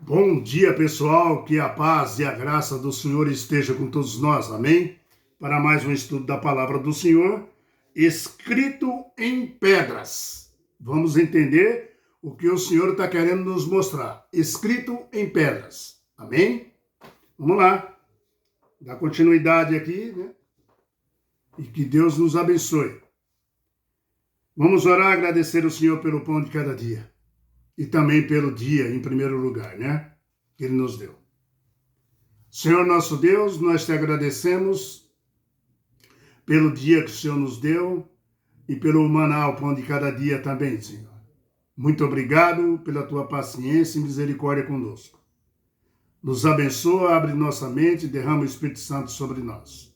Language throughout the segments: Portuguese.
Bom dia, pessoal. Que a paz e a graça do Senhor esteja com todos nós. Amém? Para mais um estudo da palavra do Senhor, escrito em pedras. Vamos entender o que o Senhor está querendo nos mostrar. Escrito em pedras. Amém? Vamos lá. Dar continuidade aqui, né? E que Deus nos abençoe. Vamos orar, agradecer ao Senhor pelo pão de cada dia. E também pelo dia, em primeiro lugar, né? Que Ele nos deu. Senhor nosso Deus, nós te agradecemos pelo dia que o Senhor nos deu e pelo maná, o pão de cada dia também, Senhor. Muito obrigado pela tua paciência e misericórdia conosco. Nos abençoa, abre nossa mente, derrama o Espírito Santo sobre nós.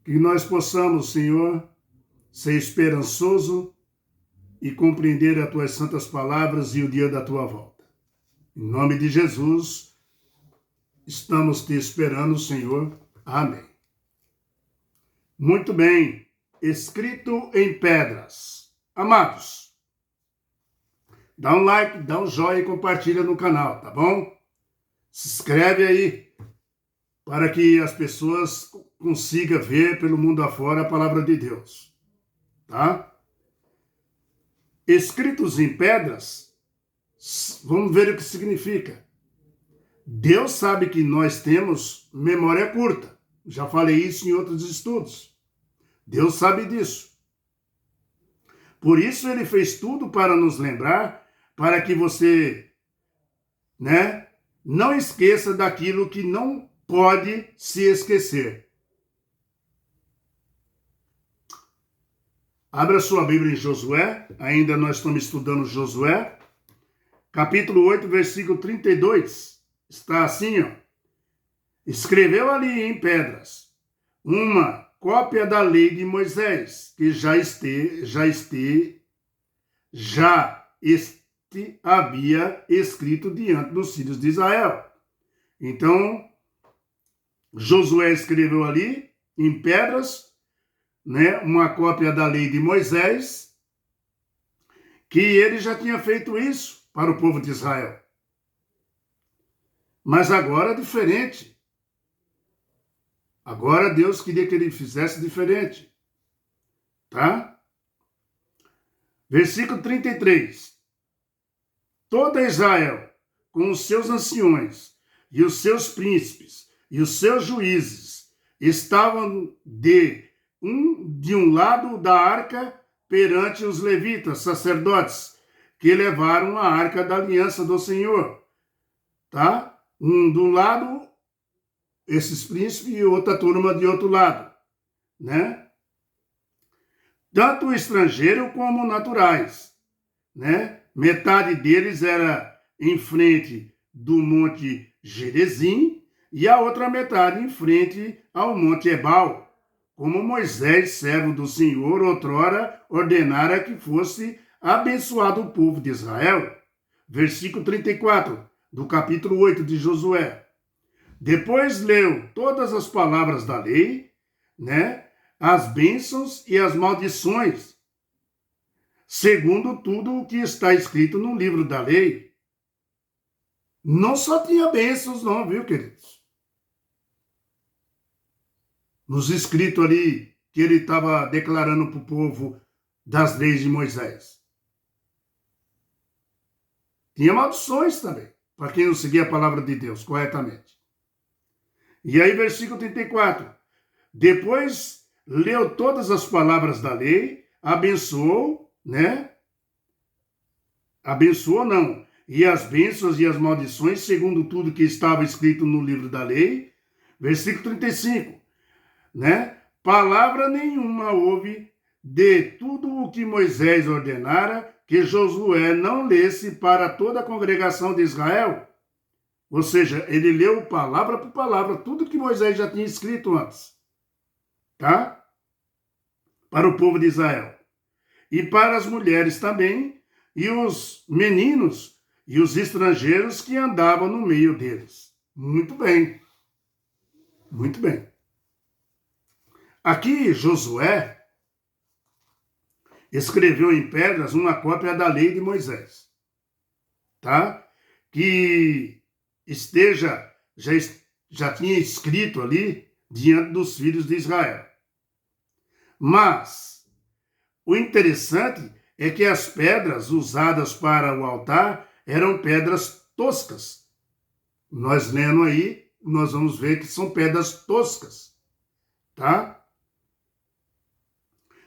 Que nós possamos, Senhor, ser esperançoso e compreender as tuas santas palavras e o dia da tua volta. Em nome de Jesus, estamos te esperando, Senhor. Amém. Muito bem, escrito em pedras. Amados, dá um like, dá um joinha e compartilha no canal, tá bom? Se inscreve aí, para que as pessoas consigam ver pelo mundo afora a palavra de Deus, tá? Escritos em pedras, vamos ver o que significa. Deus sabe que nós temos memória curta. Já falei isso em outros estudos. Deus sabe disso. Por isso ele fez tudo para nos lembrar, para que você, não esqueça daquilo que não pode se esquecer. Abra sua Bíblia em Josué, ainda nós estamos estudando Josué, capítulo 8, versículo 32, está assim, ó. Escreveu ali em pedras uma cópia da lei de Moisés, que já havia escrito diante dos filhos de Israel. Então, Josué escreveu ali em pedras, uma cópia da lei de Moisés, que ele já tinha feito isso para o povo de Israel. Mas agora é diferente. Agora Deus queria que ele fizesse diferente. Tá? Versículo 33. Toda Israel, com os seus anciões, e os seus príncipes, e os seus juízes, estavam de um lado da arca perante os levitas, sacerdotes, que levaram a arca da aliança do Senhor. Tá? Um do lado, esses príncipes, e outra turma de outro lado. Tanto estrangeiro como naturais. Metade deles era em frente do Monte Gerizim e a outra metade em frente ao Monte Ebal, como Moisés, servo do Senhor, outrora ordenara que fosse abençoado o povo de Israel. Versículo 34, do capítulo 8 de Josué. Depois leu todas as palavras da lei, as bênçãos e as maldições, segundo tudo o que está escrito no livro da lei. Não só tinha bênçãos não, viu, queridos? Nos escritos ali que ele estava declarando para o povo das leis de Moisés. Tinha maldições também, para quem não seguia a palavra de Deus corretamente. E aí, versículo 34. Depois leu todas as palavras da lei, abençoou, Abençoou não. E as bênçãos e as maldições, segundo tudo que estava escrito no livro da lei. Versículo 35. Palavra nenhuma houve de tudo o que Moisés ordenara que Josué não lesse para toda a congregação de Israel. Ou seja, ele leu palavra por palavra tudo que Moisés já tinha escrito antes. Tá? Para o povo de Israel. E para as mulheres também, e os meninos e os estrangeiros que andavam no meio deles. Muito bem. Muito bem. Aqui, Josué escreveu em pedras uma cópia da lei de Moisés, tá? que já tinha escrito ali diante dos filhos de Israel. Mas o interessante é que as pedras usadas para o altar eram pedras toscas. Nós lendo aí, nós vamos ver que são pedras toscas, tá?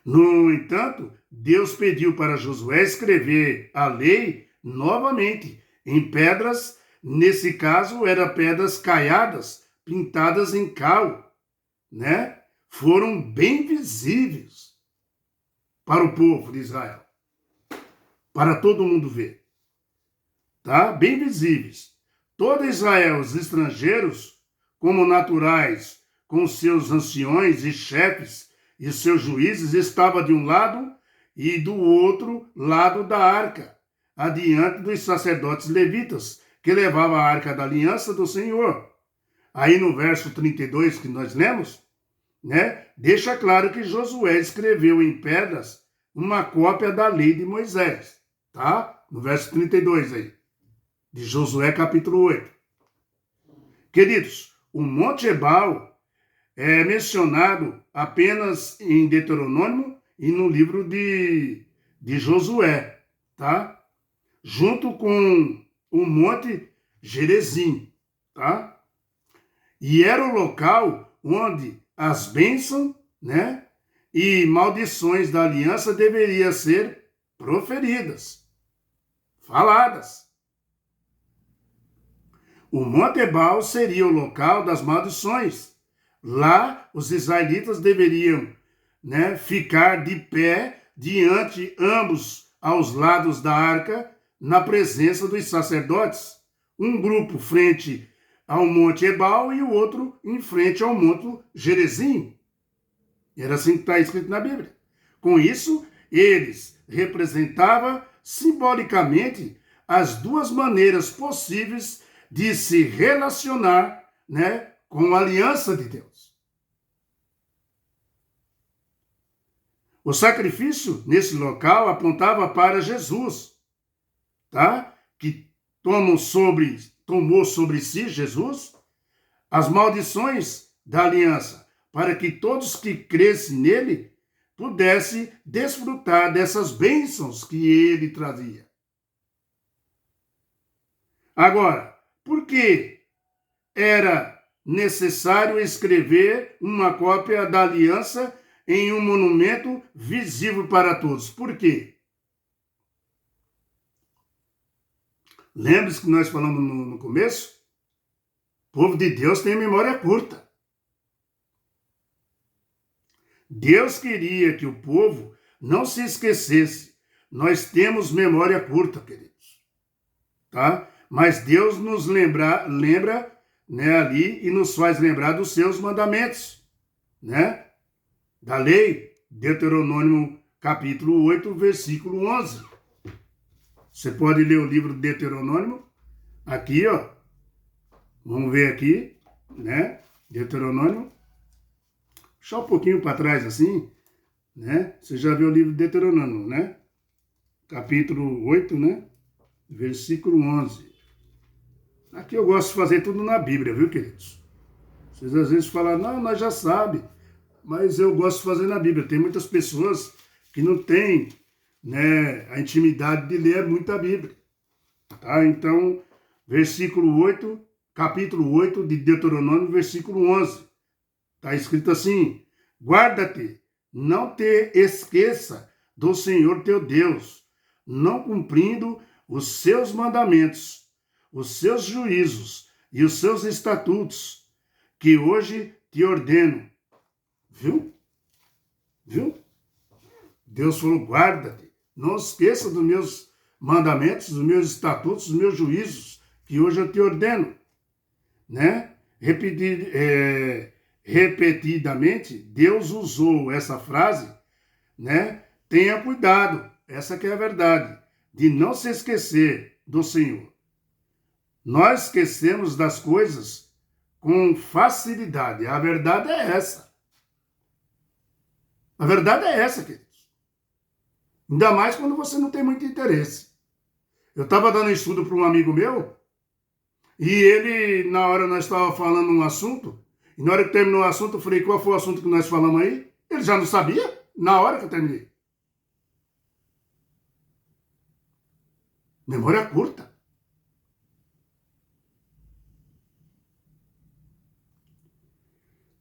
No entanto, Deus pediu para Josué escrever a lei novamente em pedras, nesse caso, eram pedras caiadas, pintadas em cal, né? Foram bem visíveis para o povo de Israel, para todo mundo ver, tá? Bem visíveis. Todo Israel, os estrangeiros, como naturais, com seus anciões e chefes e seus juízes, estava de um lado e do outro lado da arca, adiante dos sacerdotes levitas, que levavam a arca da aliança do Senhor. Aí no verso 32 que nós lemos, né, deixa claro que Josué escreveu em pedras uma cópia da lei de Moisés, tá? No verso 32 aí, de Josué capítulo 8. Queridos, o Monte Ebal é mencionado apenas em Deuteronômio e no livro de Josué, tá? Junto com o Monte Gerizim, tá? E era o local onde as bênçãos, né, e maldições da aliança deveriam ser proferidas, faladas. O Monte Ebal seria o local das maldições. Lá, os israelitas deveriam, né, ficar de pé diante ambos aos lados da arca, na presença dos sacerdotes. Um grupo frente ao Monte Ebal e o outro em frente ao Monte Gerizim. Era assim que está escrito na Bíblia. Com isso, eles representavam simbolicamente as duas maneiras possíveis de se relacionar, né, com a aliança de Deus. O sacrifício nesse local apontava para Jesus, tá? Que tomou sobre si, Jesus, as maldições da aliança, para que todos que crescem nele pudessem desfrutar dessas bênçãos que ele trazia. Agora, por que era necessário escrever uma cópia da aliança em um monumento visível para todos? Por quê? Lembre-se que nós falamos no começo? O povo de Deus tem memória curta. Deus queria que o povo não se esquecesse. Nós temos memória curta, queridos. Tá? Mas Deus nos lembra, né, ali e nos faz lembrar dos seus mandamentos, né? Da lei, Deuteronômio capítulo 8, versículo 11. Você pode ler o livro de Deuteronômio aqui, ó. Vamos ver aqui, né? Deuteronômio. Deixa um pouquinho para trás assim, né? Você já viu o livro de Deuteronômio, né? Capítulo 8, né? Versículo 11. Aqui eu gosto de fazer tudo na Bíblia, viu, queridos? Vocês às vezes falam, não, nós já sabemos, mas eu gosto de fazer na Bíblia. Tem muitas pessoas que não têm, né, a intimidade de ler muita Bíblia. Tá? Então, versículo 8, capítulo 8 de Deuteronômio, versículo 11. Está escrito assim, guarda-te, não te esqueça do Senhor teu Deus, não cumprindo os seus mandamentos, os seus juízos e os seus estatutos, que hoje te ordeno. Viu? Viu? Deus falou, guarda-te, não esqueça dos meus mandamentos, dos meus estatutos, dos meus juízos, que hoje eu te ordeno. Né? Repetidamente, Deus usou essa frase, né? Tenha cuidado, essa que é a verdade, de não se esquecer do Senhor. Nós esquecemos das coisas com facilidade. A verdade é essa. A verdade é essa, queridos. Ainda mais quando você não tem muito interesse. Eu estava dando estudo para um amigo meu, E ele, na hora nós estávamos falando um assunto, e na hora que terminou o assunto, eu falei, qual foi o assunto que nós falamos aí? Ele já não sabia, na hora que eu terminei. Memória curta.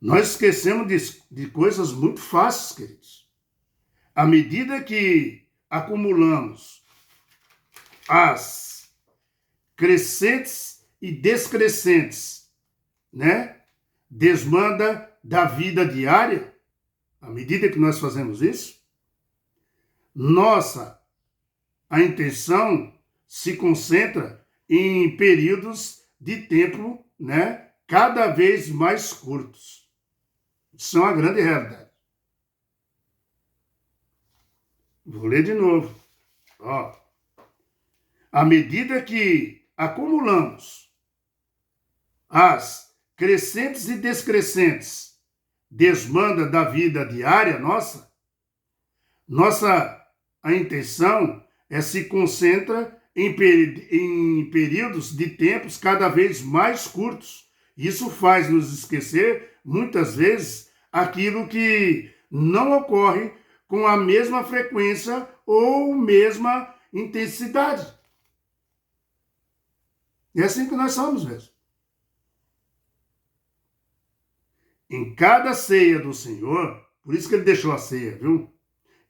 Nós esquecemos de coisas muito fáceis, queridos. À medida que acumulamos as crescentes e descrescentes, né? Desmanda da vida diária, à medida que nós fazemos isso, a intenção se concentra em períodos de tempo, né? Cada vez mais curtos. Isso é uma grande realidade. Vou ler de novo. Ó. À medida que acumulamos as crescentes e descrescentes desmanda da vida diária a intenção se concentra em períodos de tempos cada vez mais curtos. Isso faz nos esquecer, muitas vezes, aquilo que não ocorre com a mesma frequência ou mesma intensidade. É assim que nós somos mesmo. Em cada ceia do Senhor, por isso que ele deixou a ceia, viu?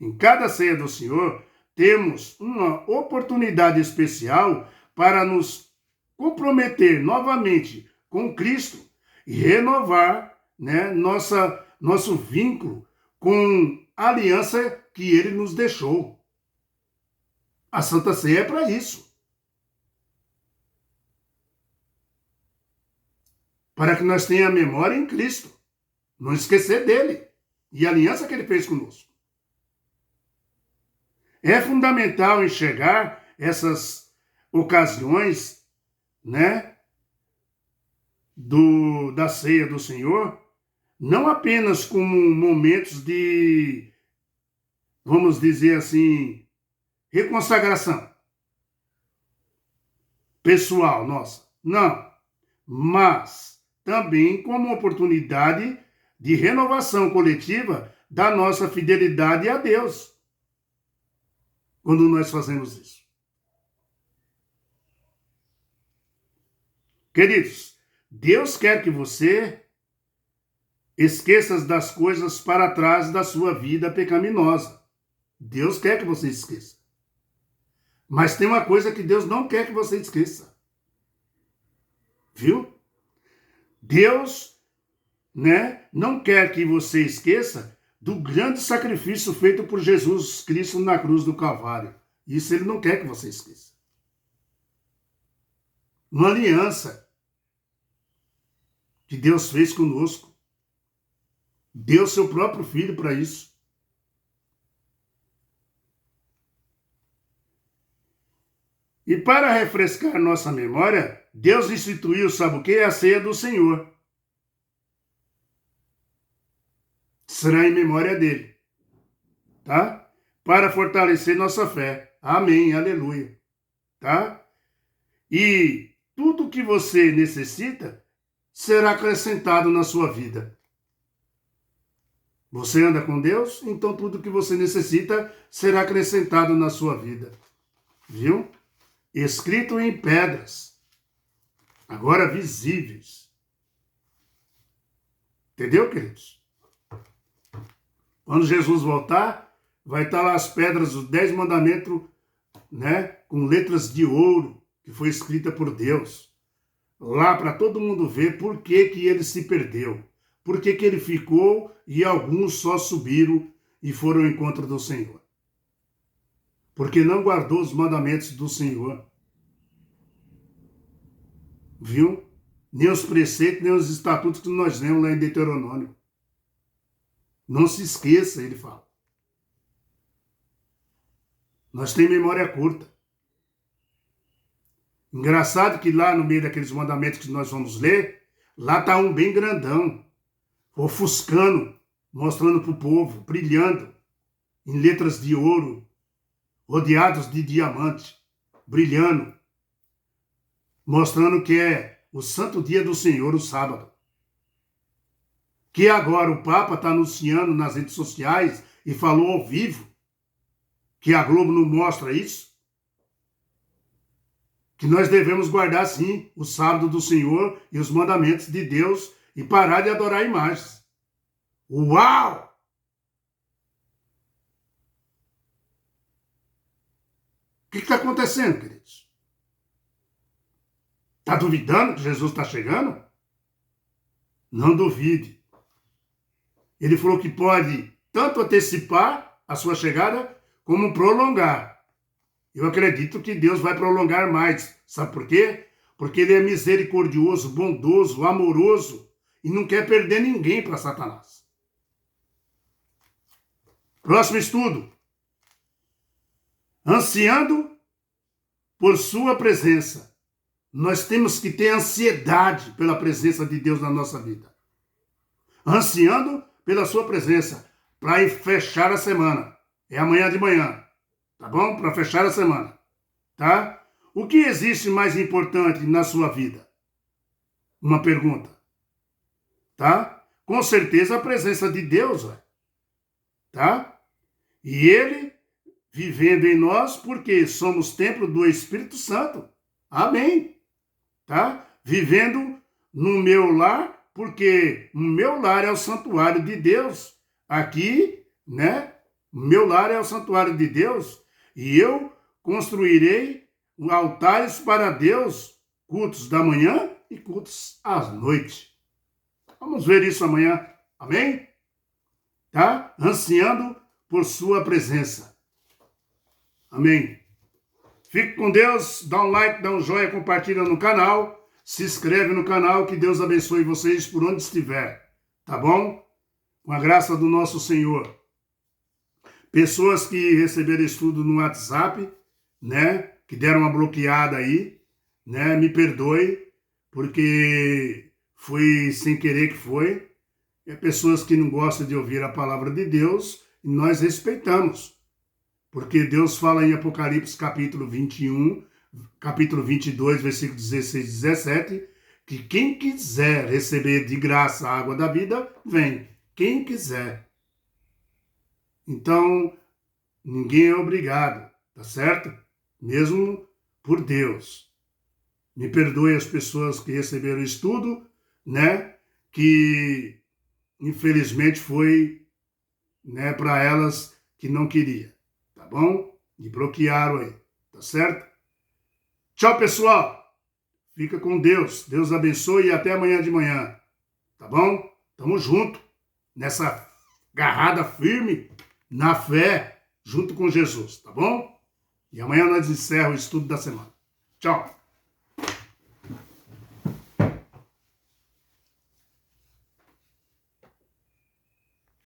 Em cada ceia do Senhor, temos uma oportunidade especial para nos comprometer novamente com Cristo e renovar, né, nosso vínculo com a aliança que ele nos deixou. A Santa Ceia é para isso. Para que nós tenhamos a memória em Cristo. Não esquecer dele e a aliança que ele fez conosco. É fundamental enxergar essas ocasiões, né, da ceia do Senhor, não apenas como momentos de, vamos dizer assim, reconsagração pessoal nossa. Não. Mas também como oportunidade de renovação coletiva da nossa fidelidade a Deus. Quando nós fazemos isso. Queridos, Deus quer que você esqueça das coisas para trás da sua vida pecaminosa. Deus quer que você esqueça. Mas tem uma coisa que Deus não quer que você esqueça. Viu? Deus, né, não quer que você esqueça do grande sacrifício feito por Jesus Cristo na cruz do Calvário. Isso ele não quer que você esqueça. Uma aliança que Deus fez conosco. Deu seu próprio filho para isso. E para refrescar nossa memória, Deus instituiu, sabe o que? A ceia do Senhor. Será em memória dele. Tá? Para fortalecer nossa fé. Amém, aleluia. Tá? E tudo que você necessita será acrescentado na sua vida. Você anda com Deus, então tudo que você necessita será acrescentado na sua vida. Viu? Escrito em pedras, agora visíveis. Entendeu, queridos? Quando Jesus voltar, vai estar lá as pedras, os 10 mandamentos, né, com letras de ouro, que foi escrita por Deus. Lá para todo mundo ver por que ele se perdeu. Por que ele ficou e alguns só subiram e foram ao encontro do Senhor. Porque não guardou os mandamentos do Senhor. Viu? Nem os preceitos, nem os estatutos que nós lemos lá em Deuteronômio. Não se esqueça, ele fala. Nós temos memória curta. Engraçado que lá no meio daqueles mandamentos que nós vamos ler, lá está um bem grandão, ofuscando, mostrando para o povo, brilhando, em letras de ouro, rodeados de diamante, brilhando, mostrando que é o santo dia do Senhor, o sábado. Que agora o Papa está anunciando nas redes sociais e falou ao vivo que a Globo não mostra isso. Que nós devemos guardar, sim, o sábado do Senhor e os mandamentos de Deus e parar de adorar imagens. Uau! O que está acontecendo, queridos? Está duvidando que Jesus está chegando? Não duvide. Ele falou que pode tanto antecipar a sua chegada como prolongar. Eu acredito que Deus vai prolongar mais. Sabe por quê? Porque Ele é misericordioso, bondoso, amoroso e não quer perder ninguém para Satanás. Próximo estudo. Ansiando por sua presença. Nós temos que ter ansiedade pela presença de Deus na nossa vida. Ansiando pela sua presença para fechar a semana. É amanhã de manhã. Tá bom? Para fechar a semana. Tá? O que existe mais importante na sua vida? Uma pergunta. Tá? Com certeza a presença de Deus, vai. Tá? E Ele vivendo em nós, porque somos templo do Espírito Santo. Amém. Tá? Vivendo no meu lar, porque o meu lar é o santuário de Deus. Aqui, né? O meu lar é o santuário de Deus. E eu construirei altares para Deus, cultos da manhã e cultos à noite. Vamos ver isso amanhã. Amém? Tá? Ansiando por sua presença. Amém. Fique com Deus, dá um like, dá um joinha, compartilha no canal, se inscreve no canal, que Deus abençoe vocês por onde estiver, tá bom? Com a graça do nosso Senhor. Pessoas que receberam estudo no WhatsApp, né, que deram uma bloqueada aí, né, me perdoe, porque foi sem querer que foi. É pessoas que não gostam de ouvir a palavra de Deus, e nós respeitamos. Porque Deus fala em Apocalipse capítulo 21, capítulo 22, versículo 16 e 17, que quem quiser receber de graça a água da vida, vem. Quem quiser. Então, ninguém é obrigado, tá certo? Mesmo por Deus. Me perdoe as pessoas que receberam estudo, né? Que infelizmente foi, né, para elas que não queria. Tá bom? Me bloquearam aí, tá certo? Tchau, pessoal. Fica com Deus. Deus abençoe e até amanhã de manhã. Tá bom? Tamo junto nessa agarrada firme na fé junto com Jesus, tá bom? E amanhã nós encerramos o estudo da semana. Tchau.